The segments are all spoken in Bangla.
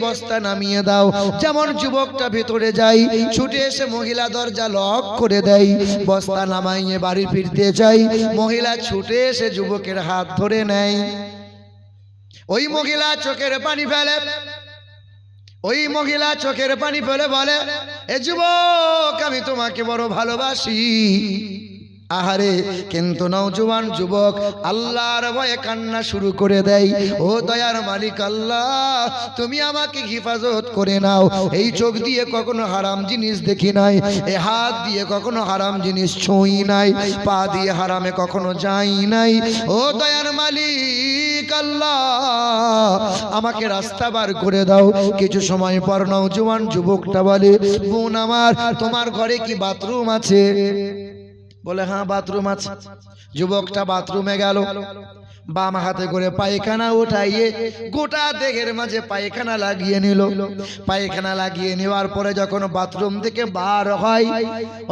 বস্তা নামিয়ে দাও। যেমন যুবকটা ভেতরে যায়, ছুটে এসে মহিলা দরজা লক করে দেয়। বস্তা নামাইয়ে বাড়ি ফিরতে চাই, মহিলা ছুটে এসে যুবকের হাত ধরে নেয়। ওই মহিলা চোখের পানি ফেলে, ওই মহিলা চোখের পানি ফেলে বলে, এ যুবক আমি তোমাকে বড় ভালোবাসি। আহারে, কিন্তু নওজোয়ান যুবক আল্লাহর ভয়ে কান্না শুরু করে দেয়। ও দয়ার মালিক আল্লাহ, তুমি আমাকে হেফাজত করে নাও। এই চোখ দিয়ে কখনো হারাম জিনিস দেখি নাই, এই হাত দিয়ে কখনো হারাম জিনিস ছুঁই নাই, পা দিয়ে হারামে কখনো যাই নাই। ও দয়ার মালিক আল্লাহ, আমাকে রাস্তা বার করে দাও। কিছু সময় পর নওজোয়ান যুবকটা বলে, বোন আমার, তোমার ঘরে কি বাথরুম আছে? বলে, হ্যাঁ বাথরুম আছে। যুবকটা বাথরুমে গেল, বাম হাতে করে পায়খানা উঠাইয়ে গোটা দেহের মাঝে পায়খানা লাগিয়ে নিল। পায়খানা লাগিয়ে নেওয়ার পরে যখন বাথরুম থেকে বার হয়,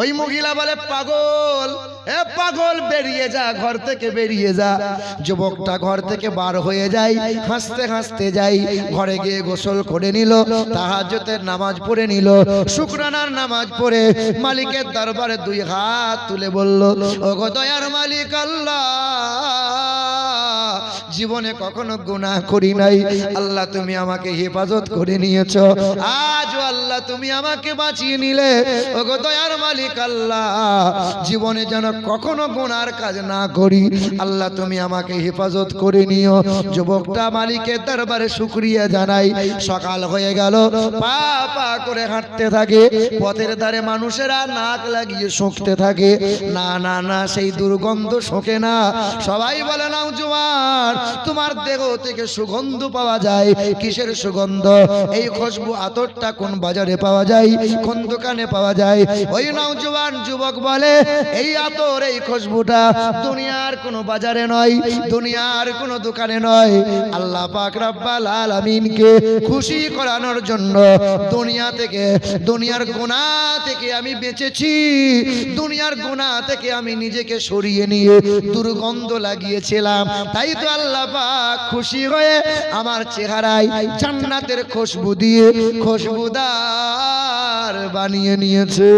ওই মহিলা বলে, পাগল, এ পাগল, বেরিয়ে যা, ঘর থেকে বেরিয়ে যা। যুবকটা ঘর থেকে বার হয়ে যায়, হাসতে হাসতে যাই। ঘরে গিয়ে গোসল করে নিল, তাহাজ্জুদের নামাজ পড়ে নিল, শুকরানার নামাজ পড়ে মালিকের দরবারে দুই হাত তুলে বলল, ওগো দয়ার মালিক আল্লাহ, জীবনে কখনো গুনাহ করি নাই, আল্লাহ তুমি আমাকে হেফাজত করে নিয়েছো। আজও আল্লাহ তুমি আমাকে বাঁচিয়ে নিলে। ওগো দয়ার মালিক আল্লাহ, জীবনে যেন কখনো গুনার কাজ না করি, আল্লাহ তুমি আমাকে হেফাজত করে নিও। যুবকটা মালিকের দরবারে শুকরিয়া জানাই। সকাল হয়ে গেল, পা পা করে হাঁটতে থাকে। পথের ধারে মানুষেরা নাক লাগিয়ে শুঁকতে থাকে। না না না, সেই দুর্গন্ধ শোকে না। সবাই বলে, নাও জোয়ান, তোমার দেহ থেকে সুগন্ধ পাওয়া যায়। কিসের সুগন্ধ? এই খুশবু আতরটা কোন বাজারে পাওয়া যায়, কোন দোকানে পাওয়া যায়? ওই নওজোয়ান যুবক বলে, এই আতর, এই খুশবুটা দুনিয়ার কোনো বাজারে নয়, দুনিয়ার কোনো দোকানে নয়। আল্লাহ পাক রব্বুল আলামিনকে খুশি করানোর জন্য দুনিয়া থেকে, দুনিয়ার গুনাহ থেকে আমি বেঁচেছি। দুনিয়ার গুনাহ থেকে আমি নিজেকে সরিয়ে নিয়ে দুর্গন্ধ লাগিয়েছিলাম। তাই তো আল্লাহ পাক খুশি হয়ে আমার চেহারায় জান্নাতের খুশবু দিয়ে খুশবুদার বানিয়ে নিয়েছে।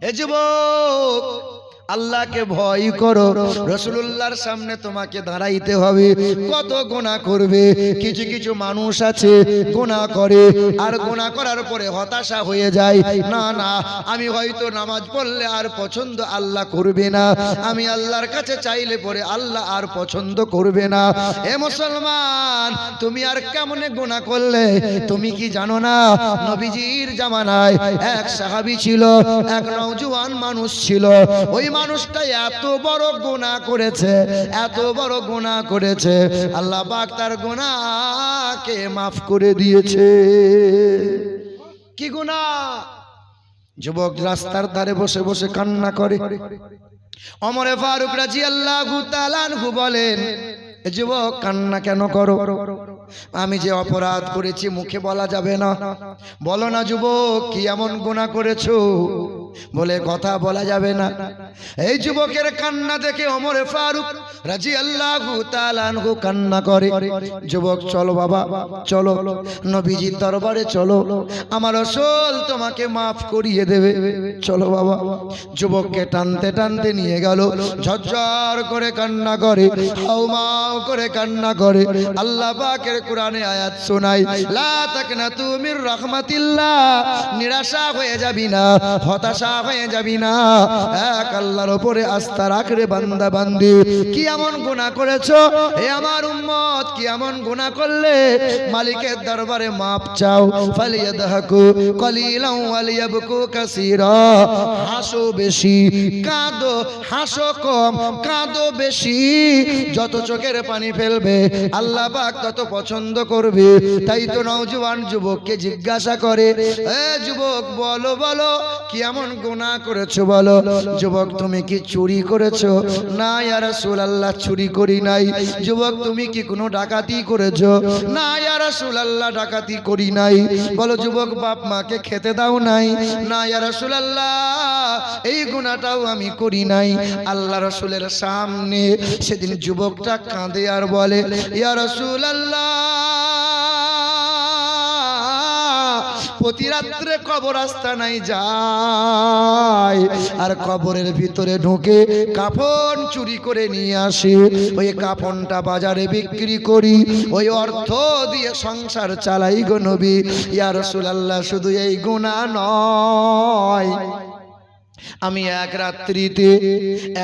এ যুবক, আল্লাহকে ভয় করো। রাসূলুল্লাহর সামনে তোমাকে দাঁড়াইতে হবে। কত গুনাহ করবে। কিছু কিছু মানুষ আছে গুনাহ করে, আর গুনাহ করার পরে হতাশা হয়ে যায়। না না, আমি হয়তো নামাজ পড়লে আর পছন্দ আল্লাহ করবে না, আমি আল্লাহর কাছে চাইলে পরে আল্লাহ আর পছন্দ করবে না। এ মুসলমান, তুমি আর কেমনে গুনাহ করলে? তুমি কি জানো না, নবীজির জামানায় এক সাহাবী ছিল, এক নওজোয়ান মানুষ ছিল। ওই মানুষটা এত বড় গুনাহ করেছে, এত বড় গুনাহ করেছে, আল্লাহ পাক তার গুনাহকে মাফ করে দিয়েছে। কি গুনাহ? যুবক রাস্তার ধারে বসে বসে কান্না করে। ওমরে ফারুক রাদিয়াল্লাহু তাআলা আনহু বলেন, যুবক কান্না কেন করো? আমি যে অপরাধ করেছি মুখে বলা যাবে না। বলো না যুবক, কি এমন গুনাহ করেছো? বলে, কথা বলা যাবে না। এই যুবকের কান্না দেখে ওমরে ফারুক রাদিয়াল্লাহু তাআলা আনহু কান্না করে। যুবক, চলো বাবা, চলো নবীজির দরবারে চলো, আমার রাসূল তোমাকে মাফ করিয়ে দেবে, চলো বাবা। যুবককে টানতে টানতে নিয়ে গেল। ঝরঝর করে কান্না করে, হাউমাউ করে কান্না করে। আল্লাহ পাকের কোরআনে আয়াত শোনায়, লা তাকনাতু মির রাহমাতিল্লাহ, নিরাশা হয়ে যাবি না, হতাশা হয়ে যাবি না। এক আল্লাহর উপরে আস্থা রাখ রে বান্দা বান্দি। কি এমন গুনাহ করেছো হে আমার উম্মত? কি এমন গুনাহ করলে? মালিকের দরবারে মাপ চাও। ফালিয়াদহাকু কলিলান ওয়ালিয়াবকু কাসীরা, হাসো বেশি, কাঁদো, হাসো কম, কাঁদো বেশি। যত চোখের পানি ফেলবে আল্লাহ পাক তত পছন্দ করবে। তাই তো নওজোয়ান যুবককে জিজ্ঞাসা করে, এ যুবক, বলো বলো, কি এমন গুনাহ করেছো বলো। যুবক, তুমি কি চুরি করেছো? না ইয়া রাসূলুল্লাহ, চুরি করি নাই। যুবক, তুমি কি কোনো ডাকাতি করেছো? না ইয়া রাসূলুল্লাহ, ডাকাতি করি নাই। বলো যুবক, বাপ মাকে খেতে দাও নাই? না ইয়া রাসূলুল্লাহ, এই গুনাহটাও আমি করি নাই। আল্লাহ রাসূলের সামনে সেদিন যুবকটা কাঁদে আর বলে, ইয়া রাসূলুল্লাহ, প্রতি রাত্রে কবরস্থানায় যায় আর কবরের ভিতরে ঢুকে কাফন চুরি করে নিয়ে আসি, ওই কাফনটা বাজারে বিক্রি করি, ওই অর্থ দিয়ে সংসার চালাই গো নবী। ইয়া রাসূলুল্লাহ, শুধু এই গুনাহ নয়, আমি এক রাত্রিতে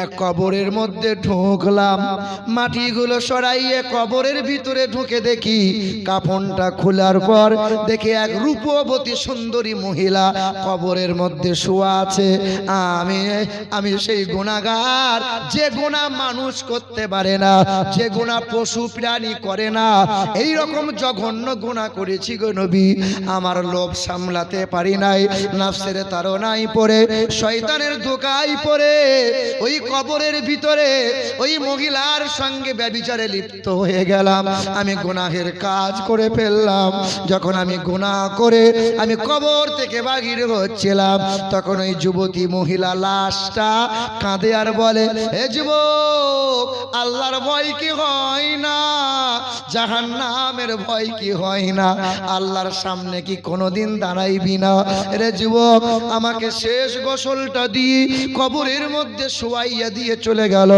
এক কবরের মধ্যে ঢুকলাম, মাটিগুলো সরাইয়ে কবরের ভিতরে ঢুকে দেখি কাফনটা খোলার পর দেখি এক রূপবতী সুন্দরী মহিলা কবরের মধ্যে শোয়া আছে। আমি সেই গুনাহগার, যে গুনাহ মানুষ করতে পারে না, যে গুনাহ পশু প্রাণী করে না, এই রকম জঘন্য গুনাহ করেছি গো নবী। আমার লোভ সামলাতে পারি নাই, নফসের তাড়নায় পড়ে, শয়তানের ধোঁকায় পড়ে ওই কবরের ভিতরে ওই মহিলার সঙ্গে ব্যভিচারে লিপ্ত হয়ে গেলাম। আমি গুনাহের কাজ করে ফেললাম। যখন আমি গুনাহ করে আমি কবর থেকে বাহির হচ্ছিলাম, তখন ওই যুবতী মহিলা লাশটা কাঁদে আর বলে, হে যুবক, আল্লাহর ভয় কি হয় না? জাহান্নামের ভয় কি হয় না? আল্লাহর সামনে কি কোনোদিন দাঁড়াইবি না? রে যুবক, আমাকে শেষ গোসলটা দিয়ে কবরের মধ্যে শোয়াইয়া দিয়ে চলে গেল।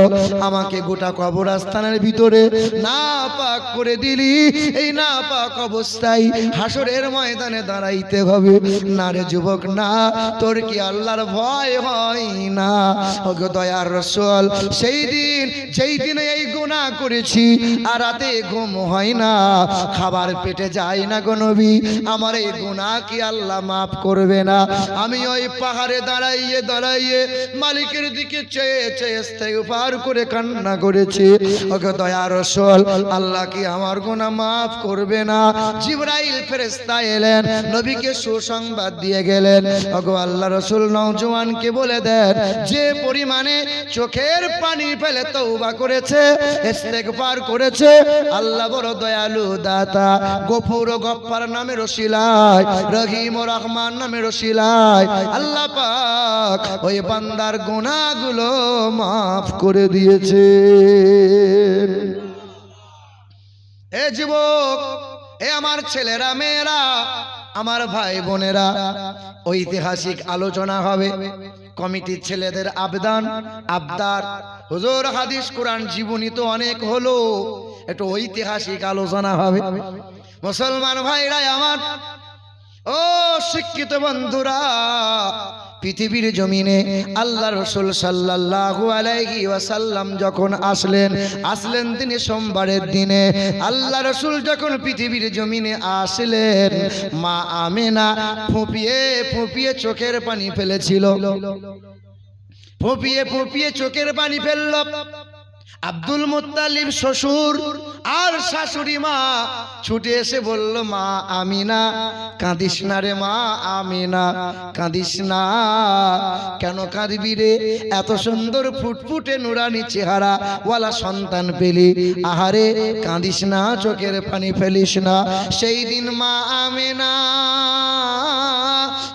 আমাকে গোটা কবরস্থানের ভিতরে না পাক করে দিলি। এই না পাক অবস্থায় হাসরের ময়দানে দাঁড়াইতে হবে না রে যুবক, না। তোর কি আল্লাহর ভয় হয় না? ওগো দয়ার রাসূল, সেই দিন যেই দিনে এই গুনাহ করেছি আর রাতে ঘুম হয় না, খাবার পেটে যায় না গো নবী, আমার এই গুনাহ কি আল্লাহ মাফ করবে না? আমি ওই পাহাড়ে দাঁড়াইয়ে দাঁড়াইয়ে মালিকের দিকে চেয়ে চেয়ে ইস্তেগফার করে কান্না করেছি। ওগো দয়ার রাসূল, আল্লাহ কি আমার গুনাহ মাফ করবে না? জিবরাইল ফেরেশতা এলেন, নবীকে সুসংবাদ দিয়ে গেলেন, ওগো আল্লাহ রাসূল, নওজোয়ানকে বলে দেন, যে পরিমাণে চোখের পানি ফেলে তওবা করেছে, ইস্তেগফার করেছে, আল্লাহ বড় দয়ালু দাতা, গফুর ও গফফার নামের ওসিলায়, রহিম ও রহমান নামের ওসিলায় আল্লাহ পাক ওই বান্দার গুনাহগুলো মাফ করে দিয়েছে। এ যুবক, এ আমার ছেলেরা, মেয়েরা, আমার ভাই বোনেরা, ঐতিহাসিক আলোচনা হবে। কমিটির ছেলেদের আবদার, হুজুর হাদিস কোরআন জীবনী তো অনেক হলো, একটু ঐতিহাসিক আলোচনা হবে। মুসলমান ভাইরা আমার, ও শিক্ষিত বন্ধুরা, পৃথিবীর জমিনে আল্লাহ রাসূল সাল্লাল্লাহু আলাইহি ওয়াসাল্লাম যখন আসলেন তিনি সোমবারের দিনে। আল্লাহ রাসূল যখন পৃথিবীর জমিনে আসলেন, মা আমেনা ফুঁপিয়ে ফুঁপিয়ে চোখের পানি ফেলেছিল, ফুঁপিয়ে ফুঁপিয়ে চোখের পানি ফেলল। আব্দুল মুত্তালিব শ্বশুর আর শাশুড়ি মা ছুটে এসে বলল, মা আমিনা, কাঁদিস না রে মা আমিনা, কাঁদিস না। কেন কাঁদবি রে? এত সুন্দর ফুটফুটে নুরানি চেহারা ওয়ালা সন্তান পেলি, আহারে কাঁদিস না, চোখের পানি ফেলিস না। সেই দিন মা আমিনা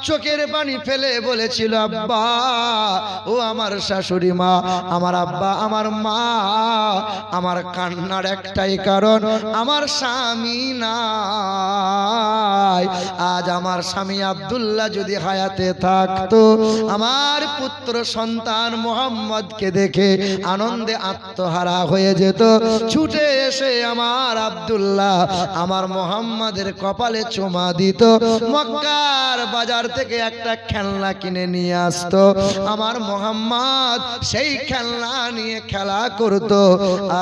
চোখের পানি ফেলে বলেছিল, আব্বা, ও আমার শাশুড়ি মা, আমার আব্বা, আমার মা, আমার কান্নার একটাই কারণ, আমার স্বামী নাই। আজ আমার স্বামী আব্দুল্লাহ যদি হায়াতে থাকতো, আমার পুত্র সন্তান মুহাম্মদকে দেখে আনন্দে আত্মহারা হয়ে যেত, ছুটে এসে আমার আব্দুল্লাহ আমার মুহাম্মাদের কপালে চুমা দিত, মক্কার বাজার থেকে একটা খেলনা কিনে নিয়ে আসতো, আমার মুহাম্মদ সেই খেলনা নিয়ে খেলা করতো।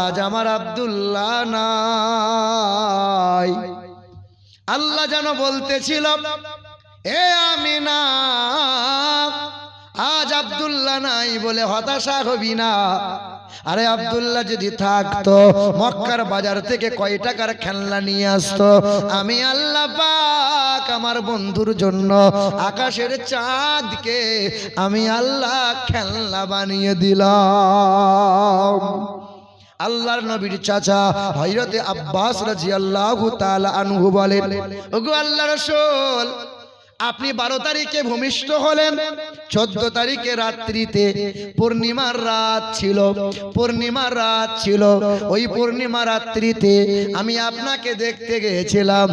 আজ আমার আব্দুল্লাহ নাই। আল্লাহ যেন বলতেছিল, এ আমিনা, আজ আব্দুল্লাহ নাই বলে হতাশা হবি না। আরে আব্দুল্লাহ যদি থাকতো, মক্কার বাজার থেকে কয় টাকার খেলনা নিয়ে আসতো, আমি আল্লাহ পাক আমার বন্ধুর জন্য আকাশের চাঁদকে আমি আল্লাহ খেলনা বানিয়ে দিলাম। আল্লাহর নবীর চাচা হযরতে আব্বাস রাদিয়াল্লাহু তাআলা আনহু বলেন, ওগো আল্লাহর রাসূল, আপনি 12 তারিখে ভূমিষ্ঠ হলেন, 14 তারিখে রাত্রিতে পূর্ণিমার রাত ছিল, পূর্ণিমার রাত ছিল। ওই পূর্ণিমা রাত্রিতে আমি আপনাকে দেখতে গিয়েছিলাম।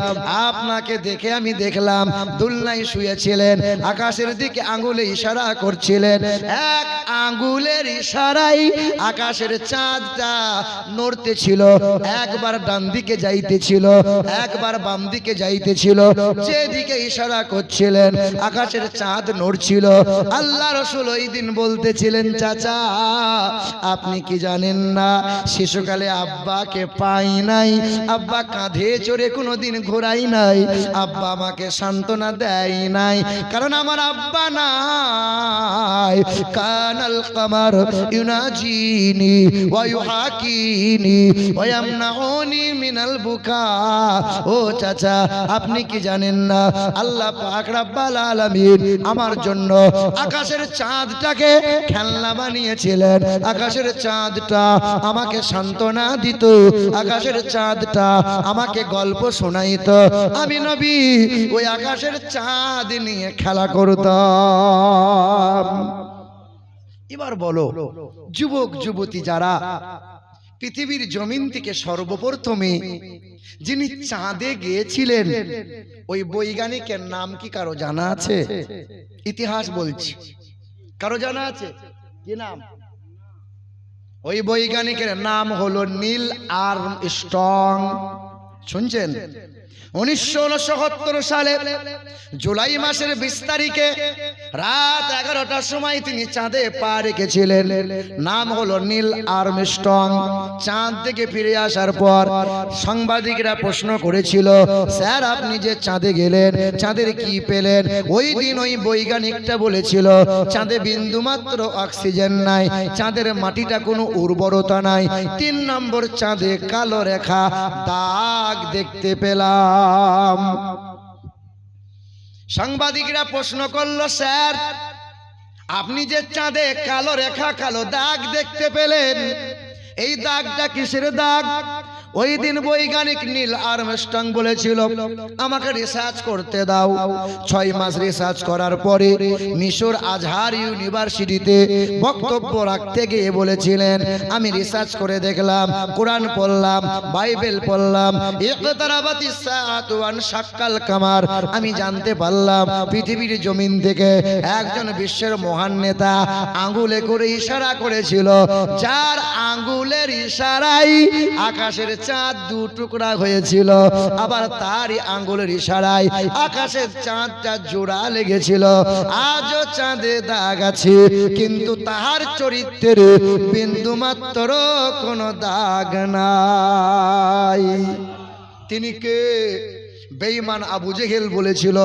আপনাকে দেখে আমি দেখলাম দুলনায় শুয়েছিলেন, আকাশের দিকে আঙ্গুলে ইশারা করছিলেন। এক আঙ্গুলের ইশারায় আকাশের চাঁদটা নড়তেছিল, একবার ডান দিকে যাইতেছিল, একবার বাম দিকে যাইতেছিল। যেদিকে ইশারা করছিলেন আকাশের চাঁদ নড়ছিল। আল্লাহ রাসূল ওই দিন বলতেছিলেন, চাচা আপনি কি জানেন না, শিশুকালে আব্বাকে পাই নাই, আব্বা কাঁধে চড়ে কোনোদিন ঘোরাই নাই, আব্বা আমাকে সান্ত্বনা দেয় নাই, কারণ আমার আব্বা নাই। কানাল কামার ইউনাজিনি ওয়া ইউহাকিনি ওয়া ইয়ামনাউনি মিনাল বুকা। ও চাচা আপনি কি জানেন না, আল্লাহ পাক রব্বুল আলামিন আমার জন্য আকাশের চাঁদটাকে খেলনা বানিয়েছিলেন। আকাশের চাঁদটা আমাকে সান্ত্বনা দিত, আকাশের চাঁদটা আমাকে গল্প শোনাইতো। আমি নবী ওই আকাশের চাঁদ নিয়ে খেলা করতাম। এবার বলো যুবক যুবতী যারা, পৃথিবীর জমিন থেকে সর্বপ্রথমে যিনি চাঁদে গিয়েছিলেন ওই বৈজ্ঞানিকের নাম কি কারো জানা আছে? ইতিহাস বলছি, কারো জানা আছে কি নাম? ওই বৈজ্ঞানিকের নাম হলো নীল আর্মস্ট্রং। শুনছেন? 1969 সালে জুলাই মাসের 20 তারিখে রাত 11টার সময় তিনি চাঁদে পা রেখেছিলেন। নাম হলো নীল আর্মস্ট্রং। চাঁদ থেকে ফিরে আসার পর সাংবাদিকরা প্রশ্ন করেছিল, স্যার আপনি যে চাঁদে গেলেন চাঁদের কি পেলেন? ওই দিন ওই বৈজ্ঞানিকটা বলেছিল, চাঁদে বিন্দুমাত্র অক্সিজেন নাই, চাঁদের মাটিটা কোনো উর্বরতা নাই। 3 নম্বর, চাঁদে কালো রেখা দাগ দেখতে পেলাম। সাংবাদিকরা প্রশ্ন করলো, স্যার আপনি যে চাঁদে কালো রেখা কালো দাগ দেখতে পেলেন, এই দাগটা কিসের দাগ? ওই দিন বৈজ্ঞানিক নীল আর্মস্ট্রং বলেছিল, আমাকে রিসার্চ করতে দাও। 6 মাস রিসার্চ করার পরে মিশর আজহার ইউনিভার্সিটিতে বক্তব্য রাখতে গিয়ে বলেছিলেন, আমি রিসার্চ করে দেখলাম, কোরআন পড়লাম, বাইবেল পড়লাম, ইকতারাবাতিস সাআতু ওয়ান শাক্কাল কামার, আমি জানতে পারলাম পৃথিবীর জমিন থেকে একজন বিশ্বের মহান নেতা আঙ্গুলে করে ইশারা করেছিল, যার আঙ্গুলের ইশারায় আকাশের চাঁদ 2 টুকরা হয়েছিল, আবার তারই আঙ্গুলের ইশারায় আকাশের চাঁদটা জোড়া লেগেছিল। আজও চাঁদে দাগ আছে, কিন্তু তাহার চরিত্রের বিন্দুমাত্র কোনো দাগ নাই। তিনি কে? বেঈমান আবু জেহেল বলেছিল,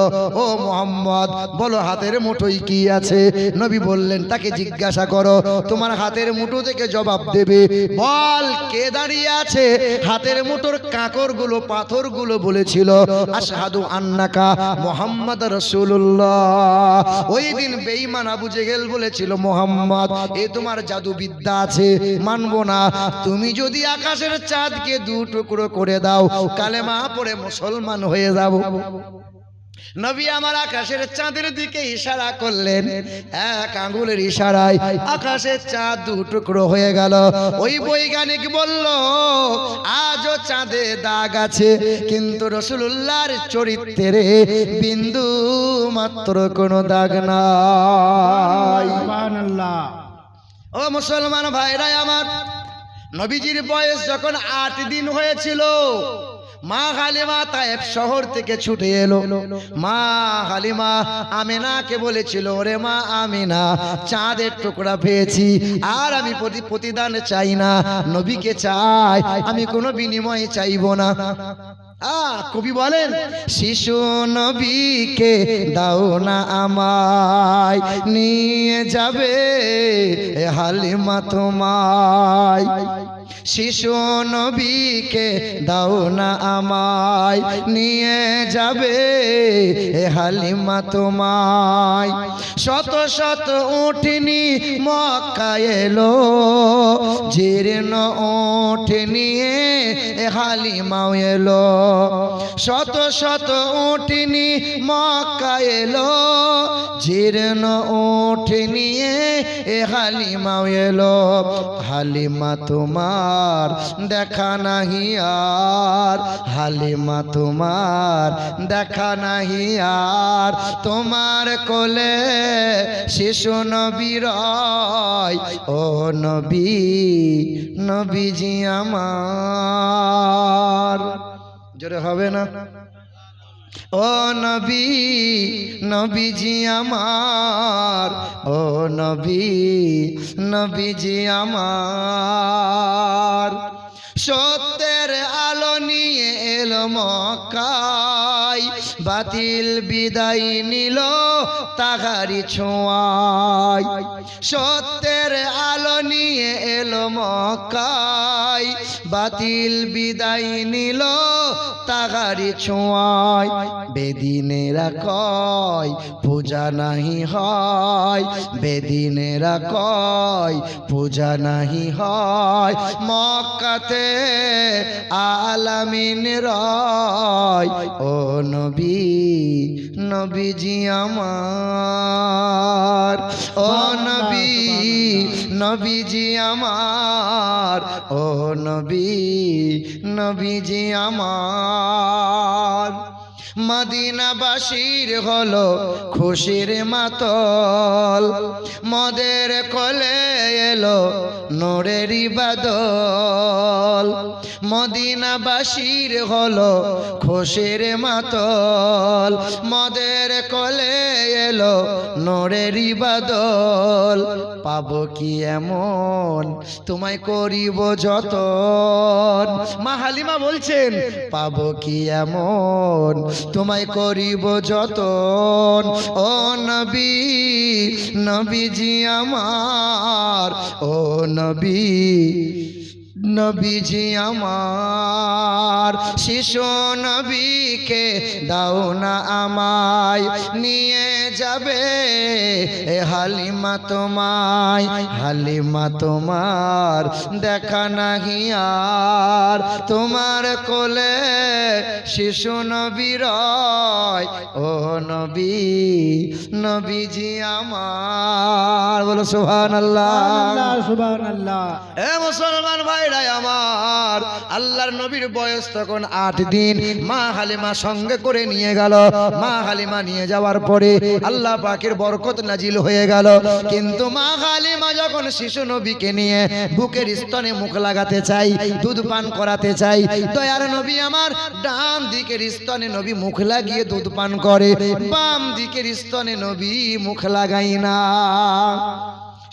ও মোহাম্মদ বলো হাতের মুঠোয় কি আছে? নবী বললেন, তাকে জিজ্ঞাসা করো, তোমার হাতের মুঠো থেকে জবাব দেবে। বল কে দাঁড়িয়ে আছে? হাতের মুঠোর কাঁকরগুলো পাথরগুলো বলেছিল, আশহাদু আন্নাকা মুহাম্মদ রাসূলুল্লাহ। ওই দিন বেঈমান আবু জেহেল বলেছিল, মোহাম্মদ এ তোমার জাদু বিদ্যা আছে, মানবো না। তুমি যদি আকাশের চাঁদকে 2 টুকরো করে দাও, কালেমা পড়ে মুসলমান হয়ে যাব। নবী আমার আকাশের চাঁদের দিকে ইশারা করলেন, এক আঙ্গুলের ইশারায় আকাশের চাঁদ 2 টুকরো হয়ে গেল। ওই বৈজ্ঞানিক বলল, আজও চাঁদে দাগ আছে, কিন্তু রাসূলুল্লাহর চরিত্রে বিন্দু মাত্র কোনো দাগ নাই। সুবহানাল্লাহ। ও মুসলমান ভাইরা আমার, নবীজির বয়স যখন 8 দিন হয়েছিল, মা হালিমা তায়েব শহর থেকে ছুটে এলো। মা হালিমা আমিনাকে বলেছিল, ওরে মা আমিনা, চাঁদের টুকরা পেয়েছি, আর আমি প্রতিদান চাই না, নবীকে চাই, আমি কোনো বিনিময় চাইব না। কবি বলেন, শিশু নবীকে দাও না আমায়, নিয়ে যাবে হালিমা তোমায়। শিশু নবীকে দাও না আমায়, নিয়ে যাবে হালিমা তোমায়। শত শত উঠনি মক্কা এলো, জীর্ণ ওঠ নিয়ে হালিমাও এলো শত শত উটনি মক্কা এলো জীর্ণ ওঠ নিয়ে হালিমাও এলো হালিমা তোমার দেখা নাহি আর হালিমা তোমার দেখা নাহি আর তোমার কোলে শিশু নবী রয় ও নবী নবীজি আমার জোরে হবে না ও নবী নবীজি আমার ও নবী নবীজি আমার সত্যের আলো নিয়ে এলো মক্কায় বাতিল বিদায় নিল তাহারি ছোঁয়ায় সত্যের আলো নিয়ে এলো মক্কায় বাতিল বিদায় নিল তাহারি ছোঁয়ায় বেদিনেরা কয় পূজা নাহি হয় বেদিনেরা কয় পূজা নাহি হয় মক্কাতে আলামিন রয় ও নবী নবীজি আমার ও নবী নবীজি আমার ও নবী নবীজি আমার মদিনাবাসীর হলো খুশির মাতল মদের কোলে এলো নূরের বাদল মদিনাবাসীর হলো খুশির মাতল মদের কোলে এলো নূরের বাদল পাবো কি এমন তোমায় করিব যতন মা হালিমা বলছেন পাবো কি এমন তোমায় করিব যতন ও নবী নবীজি আমার ও নবী নবীজি আমার শিশু নবীকে দাও না আমায় নিয়ে যাবে হালিমা তোমার দেখা নাহি আর তোমার কোলে শিশু নবী রয় ও নবী নবীজি আমার বলো সুবহানাল্লাহ সুবহানাল্লাহ। এ মুসলমান ভাইরা আমার আল্লাহর নবীর বয়স তখন 8 দিন মা হালিমা সঙ্গে করে নিয়ে গেল মা হালিমা নিয়ে যাওয়ার পরে আল্লাহ পাকের বরকত নাজিল হয়ে গেল কিন্তু মা হালিমা যখন শিশু নবীকে নিয়ে বুকের স্তনে মুখ লাগাতে চাই দুধ পান করাতে চাই দয়ার নবী আমার ডান দিকের স্তনে নবী মুখ লাগিয়ে দুধ পান করে বাম দিকের স্তনে নবী মুখ লাগাই না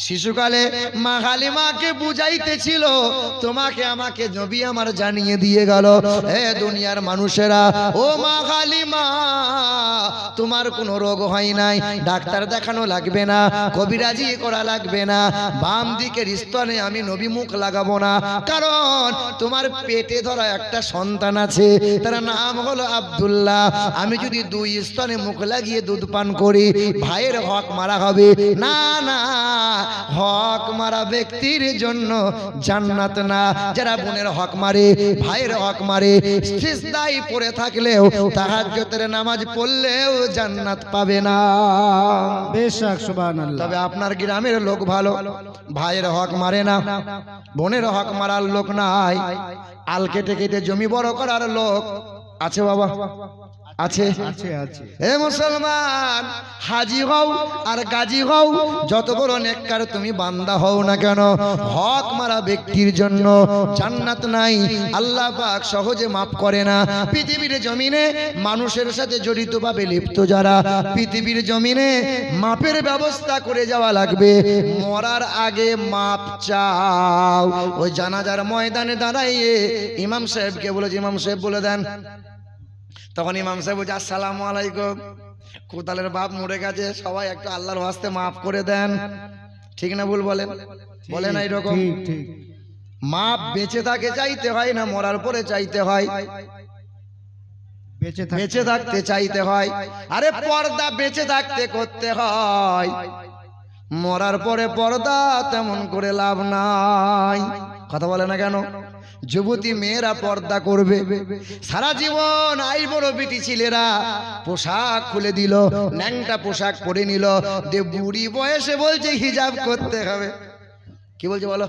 শিশুকালে মা হালিমাকে বুঝাইতেছিল তোমাকে আমাকে নবী আমার জানিয়ে দিয়ে গেল হে দুনিয়ার মানুষেরা ও মা হালিমা তোমার কোনো রোগ হয় নাই ডাক্তার দেখানো লাগবে না কবিরাজি করা লাগবে না বাম দিকের স্তনে আমি নবী মুখ লাগাবো না কারণ তোমার পেটে ধরা একটা সন্তান আছে তার নাম হলো আব্দুল্লাহ আমি যদি দুই স্তনে মুখ লাগিয়ে দুধ পান করি ভাইয়ের হক মারা হবে না না হক মারা ব্যক্তির জন্য জান্নাত না যারা বোনের হক মারে ভাইয়ের হক মারে সিজদায় পড়ে থাকলেও তাহাজ্জুদের নামাজ পড়লেও জান্নাত পাবে না বেশক সুবহানাল্লাহ। তবে আপনার গ্রামের লোক ভালো ভাইয়ের হক মারে না বোনের হক মারার লোক নাই আল কেটে কেটে জমি বড় করার লোক আছে বাবা আছে আছে আছে। হে মুসলমান হাজি হও আর গাজী হও যত বড় নেককার তুমি বান্দা হও না কেন হক মারা ব্যক্তির জন্য জান্নাত নাই আল্লাহ পাক সহজে মাফ করে না পৃথিবীর জমিনে মানুষের সাথে জড়িত ভাবে লিপ্ত যারা পৃথিবীর জমিনে মাপের ব্যবস্থা করে যাওয়া লাগবে মরার আগে মাপ চাও ওই জানাজার ময়দানে দাঁড়াইয়ে ইমাম সাহেবকে বলেছে ইমাম সাহেব বলে দেন তখন ইমাম সাহেব বলছে আসসালামু আলাইকুম কোদালের বাপ মরে গেছে সবাই একটু আল্লাহর ওয়াস্তে মাফ করে দেন ঠিক না ভুল বলেন বলে না এরকম ঠিক ঠিক। মাপ বেঁচে থাকে চাইতে হয় না মরার পরে চাইতে হয় বেঁচে থাকতে চাইতে হয় আরে পর্দা বেঁচে থাকতে করতে হয় মরার পরে পর্দা তেমন করে লাভ নাই। কথা বলে না কেন? যুবতী মেয়েরা পর্দা করবে, সারা জীবন আই বড় বিটি ছেলেরা পোশাক খুলে দিল, ন্যাংটা পোশাক পরে নিল, বুড়ি বয়সে বলছে হিজাব করতে হবে। কি বলছে বলো?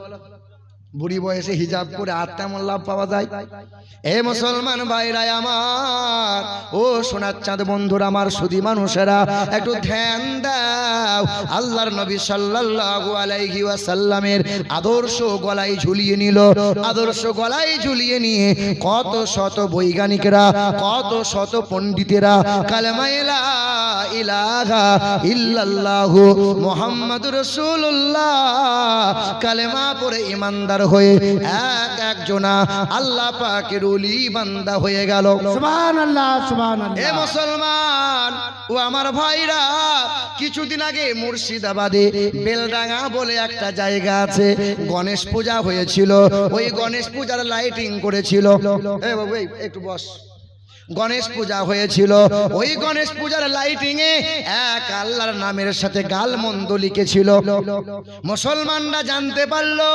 বুড়ি বয়সে হিজাব করে আর তেমন লাভ পাওয়া যায়? এ মুসলমান ভাইরা আমার, ও সোনার চাঁদ বন্ধুরা আমার, সুধী মানুষেরা একটু ধ্যান দাও। আল্লাহর নবী সাল্লাল্লাহু আলাইহি ওয়াসাল্লামের আদর্শ গলায় ঝুলিয়ে নিল। আদর্শ গলায় ঝুলিয়ে নিয়ে কত শত বৈজ্ঞানিকরা, কত শত পণ্ডিতেরা কালেমা লা ইলাহা ইল্লাল্লাহু মুহাম্মাদুর রাসূলুল্লাহ কালেমা পড়ে ঈমানদার হয়ে এক একজনা আল্লাহ পাকের ওলি বান্দা হয়ে গেল। সুবহানাল্লাহ, সুবহানাল্লাহ। এ মুসলমান ও আমার ভাইরা, কিছুদিন আগে মুর্শিদাবাদে বেলডাঙ্গা বলে একটা জায়গা আছে, গণেশ পূজা হয়েছিল। ওই গণেশ পূজার লাইটিং করেছিল। এ বাবু একটু বস। গণেশ পূজা হয়েছিল। ওই গণেশ পূজার লাইটিং এ এক আল্লাহর নামের সাথে গালমন্দ লিখেছিল। মুসলমানরা জানতে পারলো,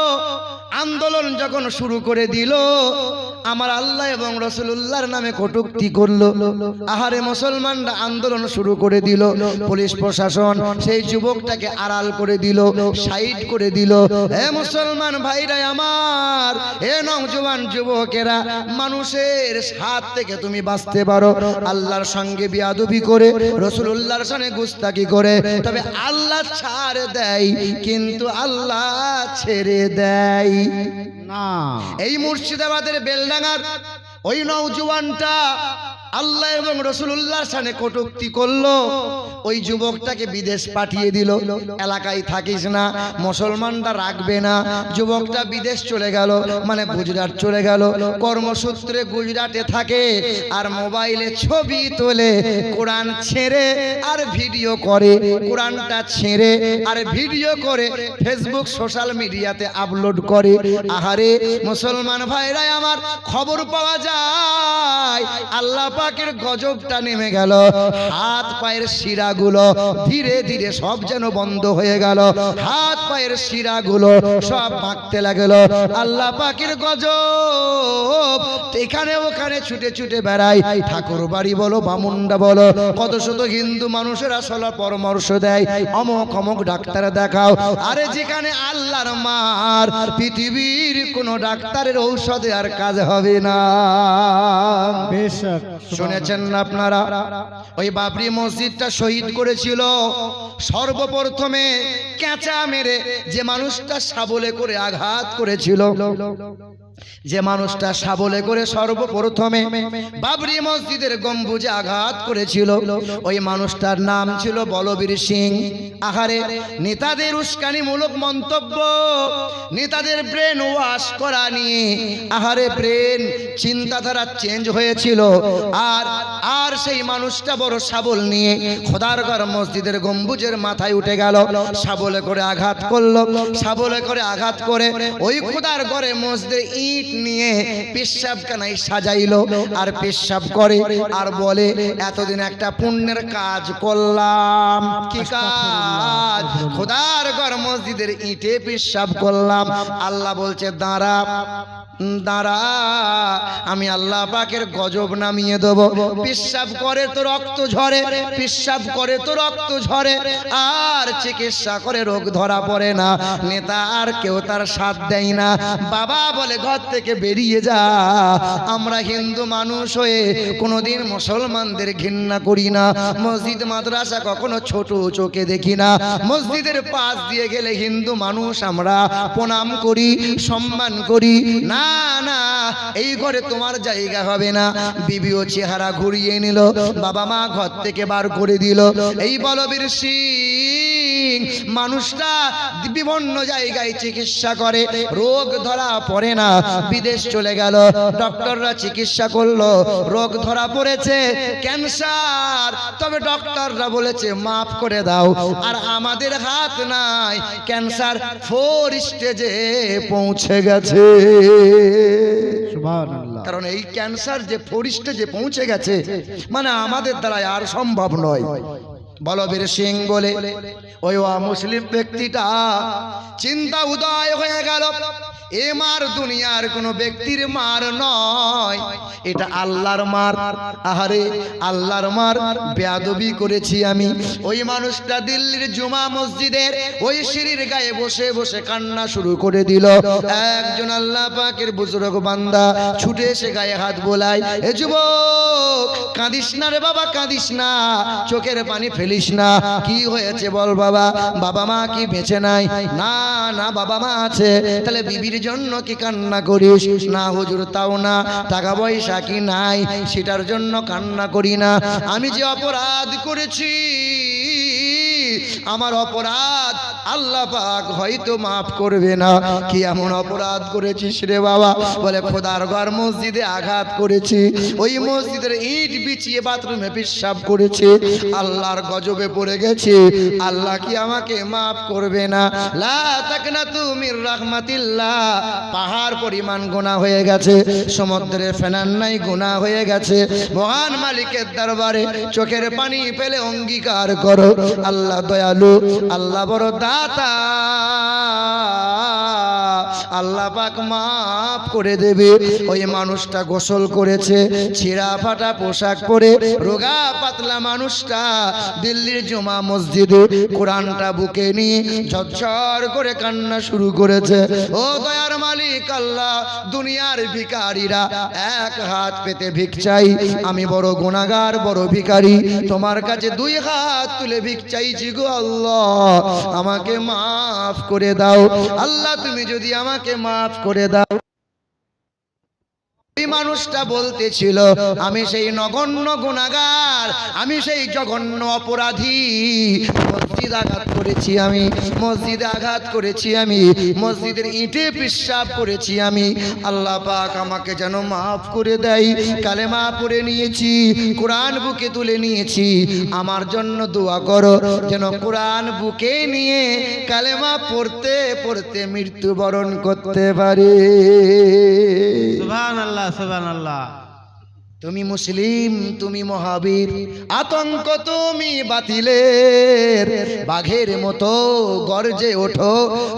আন্দোলন যখন শুরু করে দিল, আমার আল্লাহ এবং রাসূলুল্লাহর নামে কটূক্তি করলো। আহারে মুসলমানরা আন্দোলন শুরু করে দিল। পুলিশ প্রশাসন সেই যুবকটাকে আড়াল করে দিল, সাইড করে দিল। হে মুসলমান ভাইরা আমার, হে নওজোয়ান যুবকেরা, মানুষের হাত থেকে তুমি বাঁচতে পারো আল্লাহর সঙ্গে বিয়াদবি করে, রাসূলুল্লাহর সঙ্গে গুস্তাকি করে, তবে আল্লাহ ছাড় দেয়, কিন্তু আল্লাহ ছেড়ে দেয় না। এই মুর্শিদাবাদের বেলডাঙ্গার ওই নওজোয়ানটা আল্লাহ এবং রাসূলুল্লাহর সামনে কটূক্তি করলো। ওই যুবকটাকে বিদেশ পাঠিয়ে দিল। এলাকায় থাকিস না, মুসলমানরা রাখবে না। যুবকটা বিদেশ চলে গেল, মানে গুজরাট চলে গেল। কর্মসূত্রে গুজরাটে থাকে আর মোবাইলে ছবি তোলে, কোরআন ছেড়ে আর ভিডিও করে, কোরআনটা ছেড়ে আর ভিডিও করে ফেসবুক সোশ্যাল মিডিয়াতে আপলোড করে। আহারে মুসলমান ভাইরা আমার, খবর পাওয়া যায় আল্লাহ পাকের গজবটা নেমে গেল। হাত পায়ের শিরাগুলো ধীরে ধীরে সব যেন বন্ধ হয়ে গেল। হাত পায়ের শিরাগুলো সব ভাঙতে লাগলো। আল্লাহ পাকের গজব এখানে ওখানে ছুটে ছুটে বেড়ায়। ঠাকুর বাড়ি বলো, বামুন্ডা বলো, কত শত হিন্দু মানুষেরা সলা পরামর্শ দেয়, অমক অমক ডাক্তার দেখাও। আরে যেখানে আল্লাহর মার, পৃথিবীর কোন ডাক্তারের ঔষধে আর কাজ হবে না। বেশক। শুনেছেন না আপনারা? ওই বাবরি মসজিদটা শহীদ করেছিল সর্বপ্রথমে কেঁচা মেরে যে মানুষটা শাবলে করে আঘাত করেছিল, যে মানুষটা শাবলে করে সর্বপ্রথমে বাবরি মসজিদের গম্বুজে আঘাত করেছিল, ওই মানুষটার নাম ছিল বলবীর সিং। আহারে নেতাদের উস্কানিমূলক মন্তব্য, নেতাদের ব্রেন ওয়াশ করা নিয়ে, আহারে ব্রেন চিন্তাধারা চেঞ্জ হয়েছিল। আর আর সেই মানুষটা বড় শাবল নিয়ে খোদার ঘর মসজিদের গম্বুজের মাথায় উঠে গেল, শাবলে করে আঘাত করলো। শাবলে করে আঘাত করে ওই খোদার ঘরে মসজিদে ইট নিয়ে পেশাবখানায় সাজাইলো। আর পেশাব করে আর বলে, এতদিন একটা পুণ্যের কাজ করলাম। কি কাজ? খোদার ঘর মসজিদের ইটে পেশাব করলাম। আল্লাহ বলছে, দাঁড়া দাঁড়া, আমি আল্লাহ পাকের গজব নামিয়ে দেবো। পেশাব করে তো রক্ত ঝরে, পেশাব করে তো রক্ত ঝরে, আর চিকিৎসা করে রোগ ধরা পড়ে না। নেতা আর কেউ তার সাথ দেয় না। বাবা বলে, ঘর থেকে বেরিয়ে যা। আমরা হিন্দু মানুষ হয়ে কোনোদিন মুসলমানদের ঘৃণা করি না। মসজিদ মাদ্রাসা কখনো ছোট চোখে দেখি না। মসজিদের পাশ দিয়ে গেলে হিন্দু মানুষ আমরা প্রণাম করি, সম্মান করি। না না, এই ঘরে তোমার জায়গা হবে না। বিবিও চেহারা ঘুরিয়ে নিল, বাবা মা ঘর থেকে বার করে দিল। এই বলবীর সিং মানুষটা বিভিন্ন জায়গায় চিকিৎসা করে, রোগ ধরা পড়ে না। বিদেশ চলে গেল, ডক্টররা চিকিৎসা করলো, রোগ ধরা পড়েছে ক্যান্সার। তবে ডক্টররা বলেছে মাফ করে দাও। আর আমাদের হাত নাই, ক্যান্সার 4 স্টেজে পৌঁছে গেছে। সুবহানাল্লাহ। কারণ এই ক্যান্সার যে 4 স্টেজে পৌঁছে গেছে, মানে আমাদের দ্বারা আর সম্ভব নয়। বলবীর সিং বলে ওই মুসলিম ব্যক্তিটা চিন্তা উদয় হয়ে গেল, এ মার দুনিয়ার কোনো ব্যক্তির মার নয়, এটা আল্লাহর মার। আহারে আল্লাহর মার, বেয়াদবি করেছি আমি। ওই মানুষটা দিল্লির জুমা মসজিদের ওই সিঁড়ির গায়ে বসে বসে কান্না শুরু করে দিল। একজন আল্লাহ পাকের বুজুর্গ বান্দা ছুটে এসে গায়ে হাত বোলায়, এ যুবক কাঁদিস না রে বাবা, কাঁদিস না, চোখের পানি ফেলিস না, কি হয়েছে বল বাবা, বাবা মা কি বেঁচে নাই? না না বাবা মা আছে। তাহলে বিবির জন্য কি কান্না করিস? না হুজুর তাও না। টাকা পয়সা কি নাই সেটার জন্য কান্না করি না। আমি যে অপরাধ করেছি, আমার অপরাধ আল্লাহ পাক হয়তো মাফ করবে না। কি এমন অপরাধ করেছিস রে বাবা? বলে খোদার ঘর মসজিদে আঘাত করেছি, ওই মসজিদের ইট বিছিয়ে বাথরুমে পেশাব করেছি, আল্লাহর গজবে পড়ে গেছে, আল্লাহ কি আমাকে মাফ করবে না? লা তাকনাতু মির রাহমাতিল্লাহ। পাহাড় পরিমাণ গুনাহ হয়ে গেছে, সমুদ্রের ফেনার নাই গুনাহ হয়ে গেছে। মহান মালিকের দরবারে চোখের পানি ফেলে অঙ্গীকার করো, আল্লাহ দয়ালু, আল্লাহ বড় দাতা, আল্লাহ পাক মাফ করে দেবে। ওই মানুষটা গোসল করেছে, ছিঁড়া ফাটা পোশাক পরে, রোগা পাতলা মানুষটা দিল্লির জুমা মসজিদে কোরআনটা বুকে নিয়ে ঝরঝর করে কান্না শুরু করেছে। ও দয়ার মালিক আল্লাহ, দুনিয়ার ভিখারিরা এক হাত পেতে ভিক চাই, আমি বড় গুনাহগার, বড় ভিখারি, তোমার কাছে দুই হাত তুলে ভিক চাইছি গো আল্লাহ, আমাকে মাফ করে দাও। আল্লাহ তুমি যদি আমাকে মাফ করে দাও। এই মানুষটা বলতেছিল, আমি সেই নগণ্য গুনাহগার, আমি সেই জঘন্য অপরাধী, মসজিদ আঘাত করেছি আমি, মসজিদে আঘাত করেছি আমি, মসজিদের ইটে পেশাব করেছি আমি, আল্লাহ পাক আমাকে যেন মাফ করে দেয়। কালেমা পড়ে নিয়েছি, কোরআন বুকে তুলে নিয়েছি, আমার জন্য দোয়া করো যেন কোরআন বুকে নিয়ে কালেমা পড়তে পড়তে মৃত্যুবরণ করতে পারে। সুবহানাল্লাহ, সুবহানাল্লাহ। তুমি মুসলিম, তুমি মহাবীর, আতঙ্ক তুমি বাতিলের, বাঘের মতো গর্জে ওঠো,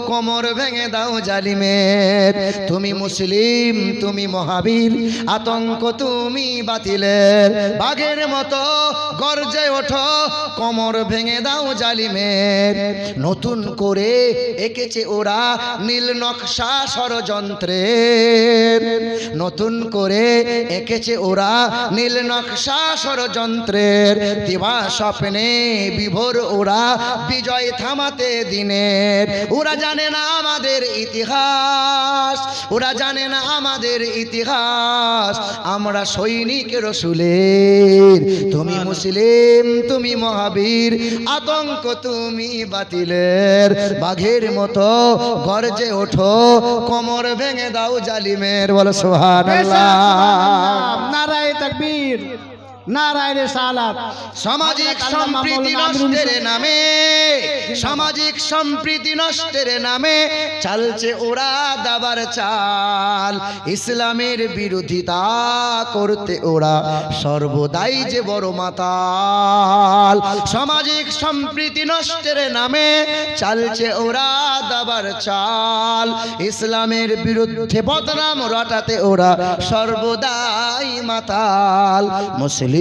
কোমর ভেঙে দাও জালিমের। তুমি মুসলিম, তুমি মহাবীর, আতঙ্ক তুমি বাতিলের, বাঘের মতো গর্জে ওঠো, কোমর ভেঙে দাও জালিমের। নতুন করে এঁকেছে ওরা নীল নকশা ষড়যন্ত্রের, নতুন করে এঁকেছে ওরা নীল নকশা ষড়যন্ত্রের, দিবা স্বপ্নে বিভোর ওরা বিজয় থামাতে দিনের। ওরা জানে না আমাদের ইতিহাস, ওরা জানে না আমাদের ইতিহাস, আমরা সৈনিক রসুলের। তুমি মুসলিম, তুমি মহাবীর, আতঙ্ক তুমি বাতিলের, বাঘের মতো গর্জে ওঠো, কোমর ভেঙে দাও জালিমের। বলো সুবহানাল্লাহ। নারায়ে তাকবীর, নারায়ে রিসালাত। সামাজিক সম্প্রীতি নষ্টের নামে, সামাজিক সম্প্রীতি নষ্টের নামে চালছে ওরা দাবার চাল, ইসলামের বিরোধিতা করতে ওরা সর্বদাই যে বড় মাতাল। সামাজিক সম্প্রীতি নষ্টের নামে চালছে ওরা দাবার চাল, ইসলামের বিরুদ্ধে বদনাম রটাতে ওরা সর্বদাই মাতাল। মুসলিম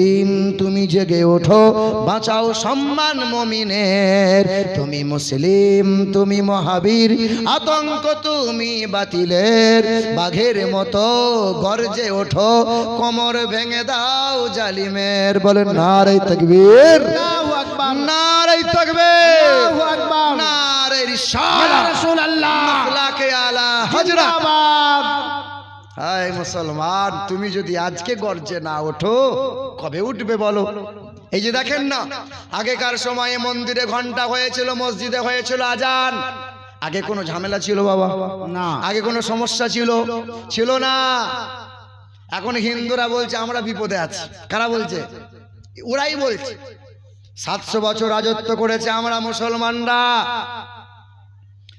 তুমি জেগে ওঠো, বাঁচাও সম্মান মুমিনের। তুমি মুসলিম, তুমি মহাবীর, আতঙ্ক তুমি বাতিলের, বাঘের মতো গর্জে ওঠো, কোমর ভেঙে দাও জালিমের। বলেন নারে তাকবীর, আল্লাহু আকবার, নারে তাকবীর, আল্লাহু আকবার, নারে ইয়া রিসালাত, রাসূলুল্লাহ, আখলাকে আলা হযরত। জিন্দাবাদ। হায় মুসলমান, তুমি যদি আজকে গর্জে না ওঠো কবে উঠবে বলো? এই যে দেখেন না, আগেকার সময়ে মন্দিরে ঘন্টা হয়েছিল, মসজিদে হয়েছিল আজান, আগে কোনো ঝামেলা ছিল বাবা? না। আগে কোনো সমস্যা ছিল না। এখন হিন্দুরা বলছে আমরা বিপদে আছি। কারা বলছে? ওরাই বলছে। 700 বছর রাজত্ব করেছে আমরা মুসলমানরা,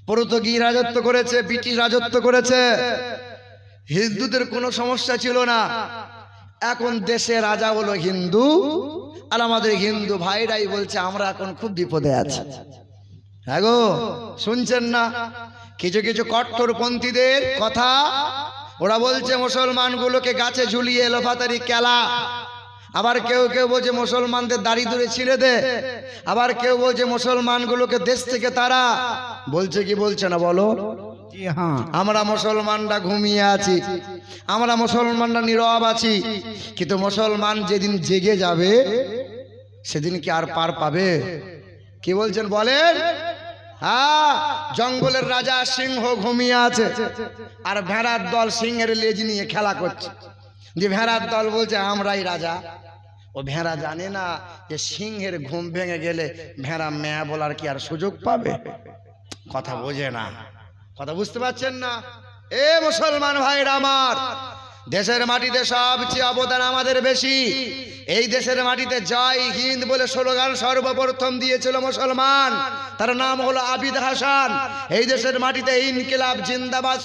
পর্তুগিজ রাজত্ব করেছে, ব্রিটিশ রাজত্ব করেছে, হিন্দুদের কোনো সমস্যা ছিল না। এখন দেশে রাজা হলো হিন্দু, আর আমাদের হিন্দু ভাইরাই বলছে আমরা এখন খুব বিপদে আছি। হ্যাঁ গো, শুনছেন না কিছু কিছু কট্টরপন্থীদের কথা? ওরা বলছে মুসলমানগুলোকে গাছে ঝুলিয়ে এলোপাতারি খেলা। আবার কেউ কেউ বলছে মুসলমানদের দাড়ি দূরে ছিঁড়ে দে। আবার কেউ বলছে মুসলমানগুলোকে দেশ থেকে তারা। বলছে কি বলছে না বলো? জি হ্যাঁ। আমরা মুসলমানরা ঘুমিয়ে আছি, আমরা মুসলমানরা নীরব আছি, কিন্তু মুসলমান যেদিন জেগে যাবে সেদিন কি আর পার পাবে? কি বলছেন বলেন? হ্যাঁ, জঙ্গলের রাজা সিংহ ঘুমিয়ে আছে, আর ভেড়ার দল সিংহের লেজ নিয়ে খেলা করছে। যে ভেড়ার দল বলছে আমরাই রাজা। ও ভেড়া জানে না যে সিংহের ঘুম ভেঙে গেলে ভেড়া ম্যা বলার কি আর সুযোগ পাবে? কথা বোঝে না, কথা বুঝতে পারছেন না? এ মুসলমান ভাইরা আমার, দেশের মাটিতে সবচেয়ে অবদান আমাদের বেশি। এই দেশের মাটিতে জয় হিন্দ বলে স্লোগান সর্বপ্রথম দিয়েছিল মুসলমান, তার নাম হলো আবিদ হাসান। এই দেশের মাটিতে ইনকিলাব জিন্দাবাদ